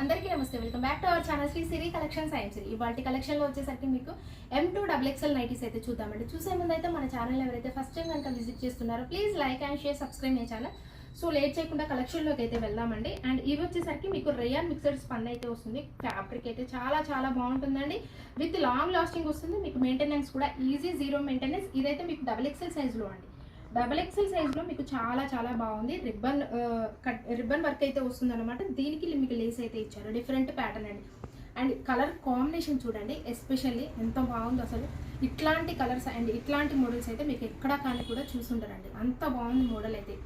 అందరికీ నమస్తే, welcome back to our channel Sri Siri collection science. ఇవాల్టి కలెక్షన్ లో వచ్చేసరికి మీకు M2XXL నైటీస్ అయితే చూద్దామండి. చూసే ముందు అయితే మన ఛానల్ ఎవరైతే ఫస్ట్ టైం కనుక విజిట్ చేస్తున్నారో please like and share, subscribe my channel. So late చేయకుండా కలెక్షన్ లోకి అయితే వెళ్దామండి. అండ్ ఇవి వచ్చేసరికి మీకు రేయాన్ మిక్సర్ స్పన్ అయితే వస్తుంది. ఫ్యాబ్రిక్ అయితే చాలా చాలా బాగుంటుందండి. విత్ లాంగ్ లాస్టింగ్ వస్తుంది. మీకు మెయింటెనెన్స్ కూడా ఈజీ, జీరో మెయింటెనెన్స్. ఇదైతే మీకు XXL సైజ్ లో అండి. XXL సైజ్ లో మీకు చాలా చాలా బాగుంది. రిబ్బన్ వర్క్ అయితే వస్తుంది అనమాట. దీనికి మీకు లేస్ అయితే ఇచ్చారు, డిఫరెంట్ ప్యాటర్న్ అండి. అండ్ కలర్ కాంబినేషన్ చూడండి, ఎస్పెషల్లీ ఎంత బాగుందో అసలు. ఇట్లాంటి కలర్స్ అండ్ ఇట్లాంటి మోడల్స్ అయితే మీకు ఎక్కడా కానీ కూడా చూసుంటారండి. అంత బాగుంది మోడల్ అయితే,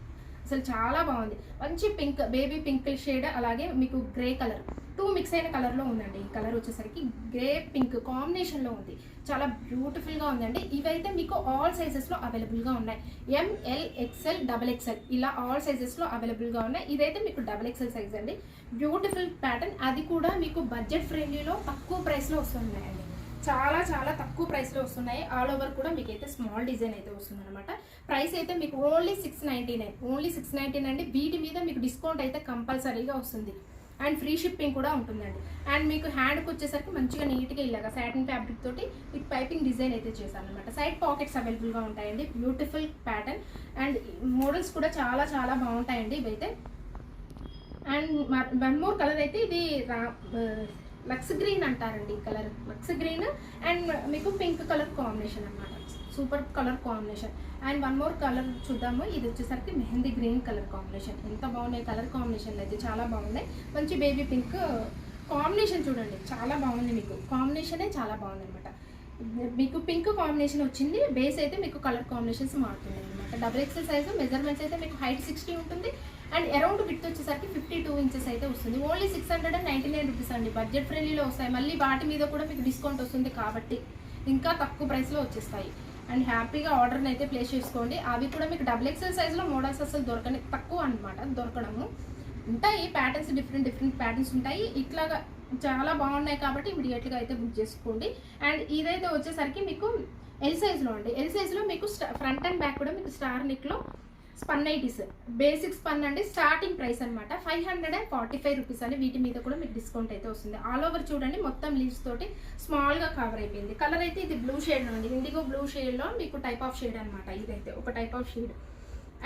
అసలు చాలా బాగుంది. మంచి పింక్, బేబీ పింక్ షేడ్, అలాగే మీకు గ్రే కలర్, టూ మిక్స్ అయిన కలర్లో ఉందండి. ఈ కలర్ వచ్చేసరికి గ్రే పింక్ కాంబినేషన్లో ఉంది. చాలా బ్యూటిఫుల్గా ఉందండి. ఇవైతే మీకు ఆల్ సైజెస్లో అవైలబుల్గా ఉన్నాయి. ML, XL, XXL ఇలా ఆల్ సైజెస్లో అవైలబుల్గా ఉన్నాయి. ఇదైతే మీకు XXL సైజ్ అండి. బ్యూటిఫుల్ ప్యాటర్న్, అది కూడా మీకు బడ్జెట్ ఫ్రెండ్లీలో తక్కువ ప్రైస్లో వస్తున్నాయండి. చాలా చాలా తక్కువ ప్రైస్లో వస్తున్నాయి. ఆల్ ఓవర్ కూడా మీకు అయితే స్మాల్ డిజైన్ అయితే వస్తుంది అనమాట. ప్రైస్ అయితే మీకు ఓన్లీ 699 అండి. వీటి మీద మీకు డిస్కౌంట్ అయితే కంపల్సరీగా వస్తుంది. అండ్ ఫ్రీ షిప్పింగ్ కూడా ఉంటుందండి. అండ్ మీకు హ్యాండ్కి వచ్చేసరికి మంచిగా నీట్గా ఇలాగా సాటిన్ ఫ్యాబ్రిక్ తోటి మీకు పైపింగ్ డిజైన్ అయితే చేశాను అనమాట. సైడ్ పాకెట్స్ అవైలబుల్గా ఉంటాయండి. బ్యూటిఫుల్ ప్యాటర్న్ అండ్ మోడల్స్ కూడా చాలా చాలా బాగుంటాయండి ఇవైతే. అండ్ వన్ మోర్ కలర్ అయితే ఇది లక్స్ గ్రీన్ అంటారండి. ఈ కలర్ లక్స్ గ్రీన్ అండ్ మీకు పింక్ కలర్ కాంబినేషన్ అనమాట. Super colour combination. And one more colour చూద్దాము. ఇది వచ్చేసరికి మెహందీ గ్రీన్ కలర్ కాంబినేషన్. ఎంత బాగున్నాయి కలర్ కాంబినేషన్లు అయితే, చాలా బాగున్నాయి. మంచి బేబీ పింక్ కాంబినేషన్ చూడండి, చాలా బాగుంది. మీకు కాంబినేషనే చాలా బాగుంది అనమాట. మీకు పింక్ కాంబినేషన్ వచ్చింది. బేస్ అయితే మీకు కలర్ కాంబినేషన్స్ మారుతున్నాయి అనమాట. XXL size. మెజర్మెంట్స్ అయితే మీకు హైట్ 60 ఉంటుంది. అండ్ అరౌండ్ విడ్త్ వచ్చేసరికి 52 ఇంచెస్ అయితే వస్తుంది. ఓన్లీ 699 రూపీస్ అండి. బడ్జెట్ ఫ్రెండ్లీలో వస్తాయి. మళ్ళీ వాటి మీద కూడా మీకు డిస్కౌంట్ వస్తుంది కాబట్టి ఇంకా తక్కువ ప్రైస్లో వచ్చేస్తాయి. అండ్ హ్యాపీగా ఆర్డర్ని అయితే ప్లేస్ చేసుకోండి. అవి కూడా మీకు XXL సైజ్లో మోడల్స్ అసలు తక్కువ అనమాట దొరకడము. ఉంటాయి ప్యాటర్న్స్, డిఫరెంట్ ప్యాటర్న్స్ ఉంటాయి. ఇట్లాగా చాలా బాగున్నాయి కాబట్టి ఇమీడియట్గా అయితే బుక్ చేసుకోండి. అండ్ ఇదైతే వచ్చేసరికి మీకు ఎల్ సైజ్లో అండి. ఎల్ సైజ్లో మీకు ఫ్రంట్ అండ్ బ్యాక్ కూడా మీకు స్టార్ నెక్లో స్పన్ నైటీస్, బేసిక్ స్పన్ అండి. స్టార్టింగ్ ప్రైస్ అనమాట 545 రూపీస్ అని. వీటి మీద కూడా మీకు డిస్కౌంట్ అయితే వస్తుంది. ఆల్ ఓవర్ చూడండి, మొత్తం లీవ్స్ తోటి స్మాల్గా కవర్ అయిపోయింది. కలర్ అయితే ఇది బ్లూ షేడ్లో అండి. ఇండిగో బ్లూ షేడ్లో మీకు టైప్ ఆఫ్ షేడ్ అనమాట. ఇదైతే ఒక టైప్ ఆఫ్ షేడ్.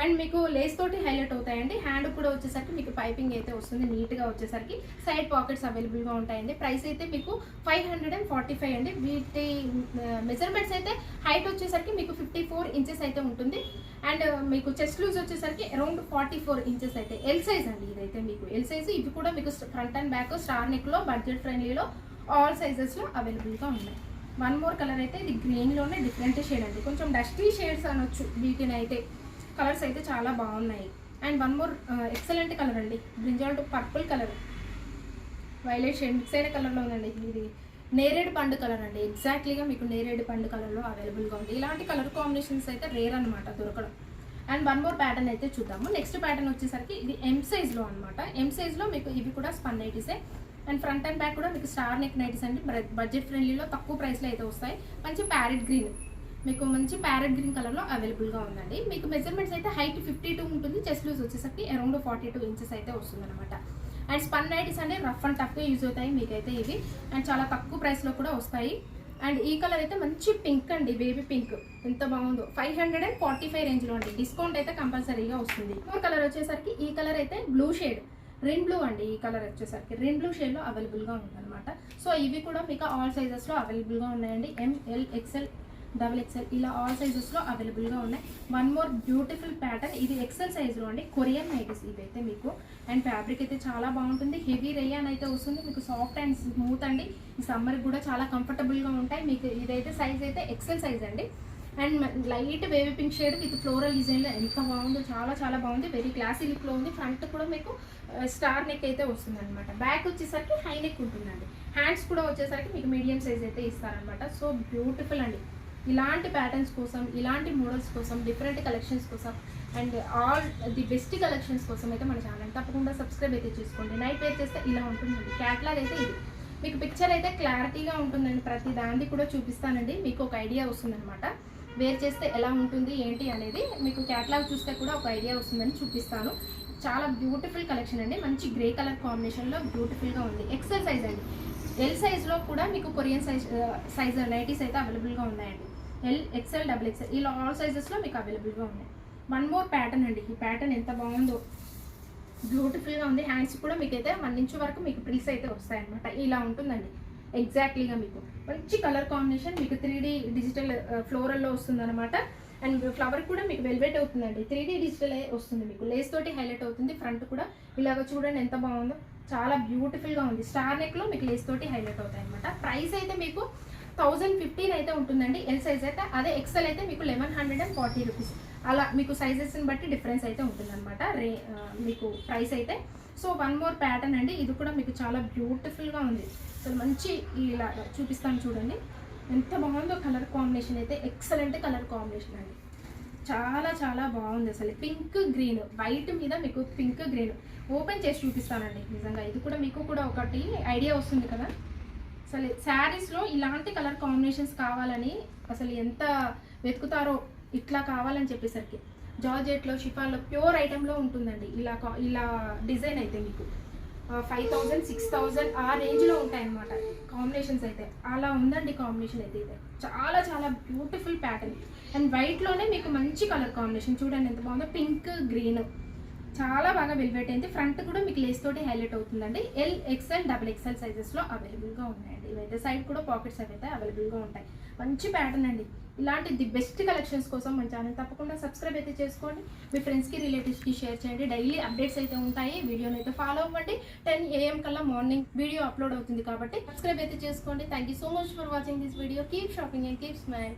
అండ్ మీకు లేస్ తోటి హైలైట్ అవుతాయండి. హ్యాండ్ కూడా వచ్చేసరికి మీకు పైపింగ్ అయితే వస్తుంది నీట్గా. వచ్చేసరికి సైడ్ పాకెట్స్ అవైలబుల్గా ఉంటాయండి. ప్రైస్ అయితే మీకు 545 అండి. వీటి మెజర్మెంట్స్ అయితే హైట్ వచ్చేసరికి మీకు 54 ఇంచెస్ అయితే ఉంటుంది. అండ్ మీకు చెస్ట్ లూజ్ వచ్చేసరికి అరౌండ్ 44 ఇంచెస్ అయితే. ఎల్ సైజ్ అండి ఇదైతే మీకు ఎల్ సైజ్. ఇవి కూడా మీకు ఫ్రంట్ అండ్ బ్యాక్ స్టార్ నెక్లో బడ్జెట్ ఫ్రెండ్లీలో ఆల్ సైజెస్లో అవైలబుల్గా ఉన్నాయి. వన్ మోర్ కలర్ అయితే ఇది గ్రీన్లోనే డిఫరెంట్ షేడ్ అండి. కొంచెం డస్టీ షేడ్స్ అనొచ్చు వీటిని అయితే. కలర్స్ అయితే చాలా బాగున్నాయి. And one more excellent colour అండి. Brinjal to purple colour, violet shade mix అయిన కలర్లో ఉందండి. ఇది నేరేడు పండు కలర్ అండి. ఎగ్జాక్ట్లీగా మీకు నేరేడు పండు కలర్లో అవైలబుల్గా ఉంది. ఇలాంటి కలర్ కాంబినేషన్స్ అయితే రేర్ అనమాట దొరకడం. అండ్ వన్ మోర్ ప్యాటర్న్ అయితే చూద్దాము. నెక్స్ట్ ప్యాటర్న్ వచ్చేసరికి ఇది M సైజ్లో అనమాట. M సైజ్లో మీకు ఇవి కూడా స్పన్ నైటీసే. అండ్ ఫ్రంట్ అండ్ బ్యాక్ కూడా మీకు స్టార్ నెక్ నైటీస్ అండి. బడ్జెట్ ఫ్రెండ్లీలో తక్కువ ప్రైస్లో అయితే వస్తాయి. మంచి ప్యారెట్ గ్రీన్, మీకు మంచి ప్యారెట్ గ్రీన్ కలర్లో అవైలబుల్గా ఉందండి. మీకు మెజర్మెంట్స్ అయితే హైట్ 52 ఉంటుంది. చెస్ట్ లూజ్ వచ్చేసరికి అరౌండ్ 42 ఇంచెస్ అయితే వస్తుంది అనమాట. అండ్ స్పన్ నైటీస్ అంటే రఫ్ అండ్ టఫ్గా యూజ్ అవుతాయి మీకైతే ఇవి. అండ్ చాలా తక్కువ ప్రైస్లో కూడా వస్తాయి. అండ్ ఈ కలర్ అయితే మంచి పింక్ అండి, బేబీ పింక్. ఎంత బాగుందో. 545 రేంజ్లో అండి. డిస్కౌంట్ అయితే కంపల్సరీగా వస్తుంది. కలర్ వచ్చేసరికి ఈ కలర్ అయితే బ్లూ షేడ్, రిన్ బ్లూ అండి. ఈ కలర్ వచ్చేసరికి రిన్ బ్లూ షేడ్లో అవైలబుల్గా ఉందన్నమాట. సో ఇవి కూడా మీకు ఆల్ సైజెస్లో అవైలబుల్గా ఉన్నాయండి. ML, XL, XXL ఇలా ఆల్ సైజెస్లో అవైలబుల్గా ఉన్నాయి. One more beautiful pattern. ఇది XL సైజ్లో అండి. కొరియన్ నైటీస్ ఇవైతే మీకు. అండ్ ఫ్యాబ్రిక్ అయితే చాలా బాగుంటుంది. హెవీ రేయాన్ అయితే వస్తుంది. మీకు సాఫ్ట్ అండ్ స్మూత్ అండి. ఈ సమ్మర్కి కూడా చాలా కంఫర్టబుల్గా ఉంటాయి మీకు. ఇదైతే సైజ్ అయితే XL సైజ్ అండి. And light baby pink shade with floral డిజైన్లో ఎంత బాగుందో, చాలా చాలా బాగుంది. వెరీ క్లాసీ లుక్లో ఉంది. ఫ్రంట్ కూడా మీకు స్టార్ నెక్ అయితే వస్తుంది అనమాట. బ్యాక్ వచ్చేసరికి హై నెక్ ఉంటుందండి. హ్యాండ్స్ కూడా వచ్చేసరికి మీకు మీడియం సైజ్ అయితే ఇస్తారనమాట. సో బ్యూటిఫుల్ అండి. ఇలాంటి ప్యాటర్న్స్ కోసం, ఇలాంటి మోడల్స్ కోసం, డిఫరెంట్ కలెక్షన్స్ కోసం and all the best collections కోసం అయితే మన ఛానల్ తప్పకుండా సబ్స్క్రైబ్ అయితే చేసుకోండి. నైట్ వేర్ చేస్తే ఇలా ఉంటుందండి. క్యాట్లాగ్ అయితే ఇది మీకు పిక్చర్ అయితే క్లారిటీగా ఉంటుందండి. ప్రతి దాన్ని కూడా చూపిస్తానండి. మీకు ఒక ఐడియా వస్తుందన్నమాట. వేర్ చేస్తే ఎలా ఉంటుంది ఏంటి అనేది మీకు క్యాట్లాగ్ చూస్తే కూడా ఒక ఐడియా వస్తుందని చూపిస్తాను. చాలా బ్యూటిఫుల్ కలెక్షన్ అండి. మంచి గ్రే కలర్ కాంబినేషన్లో బ్యూటిఫుల్గా ఉంది. ఎక్సెల్ సైజ్ అండి. ఎల్ సైజ్లో కూడా మీకు కొరియన్ సైజ్ నైటీస్ అయితే అవైలబుల్గా ఉన్నాయండి. ఎల్, ఎక్సెల్, డబుల్ ఎక్సెల్ ఇలా ఆల్ సైజెస్లో మీకు అవైలబుల్గా ఉన్నాయి. వన్ మోర్ ప్యాటర్న్ అండి. ఈ ప్యాటర్న్ ఎంత బాగుందో, బ్యూటిఫుల్గా ఉంది. హ్యాండ్స్ కూడా మీకైతే 1 ఇంచ్ వరకు మీకు ప్రిల్స్ అయితే వస్తాయన్నమాట. ఇలా ఉంటుందండి ఎగ్జాక్ట్లీగా. మీకు మంచి కలర్ కాంబినేషన్, మీకు 3D డిజిటల్ ఫ్లోరల్లో వస్తుంది అనమాట. అండ్ ఫ్లవర్ కూడా మీకు వెల్వెట్ అవుతుందండి. 3D డిజిటల్ వస్తుంది, మీకు లేస్ తోటి హైలైట్ అవుతుంది. ఫ్రంట్ కూడా ఇలాగ చూడండి ఎంత బాగుందో, చాలా బ్యూటిఫుల్గా ఉంది. స్టార్ నెక్లో మీకు లేస్ తోటి హైలైట్ అవుతాయి అనమాట. ప్రైస్ అయితే మీకు 1015 అయితే ఉంటుందండి ఎల్ సైజ్ అయితే. అదే ఎక్సెల్ అయితే మీకు 1140 రూపీస్. అలా మీకు సైజెస్ని బట్టి డిఫరెన్స్ అయితే ఉంటుందన్నమాట మీకు ప్రైస్ అయితే. సో వన్ మోర్ ప్యాటర్న్ అండి. ఇది కూడా మీకు చాలా బ్యూటిఫుల్గా ఉంది. అసలు మంచి ఇలా చూపిస్తాను చూడండి ఎంత బాగుందో. కలర్ కాంబినేషన్ అయితే ఎక్సలెంట్ కలర్ కాంబినేషన్ అండి. చాలా చాలా బాగుంది. అసలు పింక్ గ్రీన్, వైట్ మీద మీకు పింక్ గ్రీన్ ఓపెన్ చేసి చూపిస్తానండి. నిజంగా ఇది కూడా మీకు కూడా ఒకటి ఐడియా వస్తుంది కదా. అసలు శారీస్లో ఇలాంటి కలర్ కాంబినేషన్స్ కావాలని అసలు ఎంత వెతుకుతారో. ఇట్లా కావాలని చెప్పేసరికి జార్జెట్లో, షిఫాన్లో, ప్యూర్ ఐటెంలో ఉంటుందండి. ఇలా డిజైన్ అయితే మీకు 5000, 6000 ఆ రేంజ్లో ఉంటాయన్నమాట కాంబినేషన్స్ అయితే. అలా ఉందండి కాంబినేషన్ అయితే. ఇది చాలా చాలా బ్యూటిఫుల్ ప్యాటర్న్. అండ్ వైట్లోనే మీకు మంచి కలర్ కాంబినేషన్ చూడండి ఎంత బాగుందో. పింక్ గ్రీన్ చాలా బాగా వెల్వెట్ అయింది. ఫ్రంట్ కూడా మీకు లేస్ తోటి హైలైట్ అవుతుందండి. ఎల్, ఎక్స్ఎల్, డబుల్ ఎక్స్ఎల్ సైజెస్లో అవైలబుల్గా ఉన్నాయండి. ఇవైతే సైడ్ కూడా పాకెట్స్ అయితే అవైలబుల్గా ఉంటాయి. మంచి ప్యాటర్న్ అండి. ఇలాంటి ది బెస్ట్ కలెక్షన్స్ కోసం మన ఛానల్ తప్పకుండా సబ్స్క్రైబ్ అయితే చేసుకోండి. మీ ఫ్రెండ్స్కి, రిలేటివ్స్కి షేర్ చేయండి. డైలీ అప్డేట్స్ అయితే ఉంటాయి. వీడియోని అయితే ఫాలో అవ్వండి. 10 AM కల్లా మార్నింగ్ వీడియో అప్లోడ్ అవుతుంది కాబట్టి సబ్స్క్రైబ్ అయితే చేసుకోండి. Thank you so much for watching this video. Keep shopping and keep smile.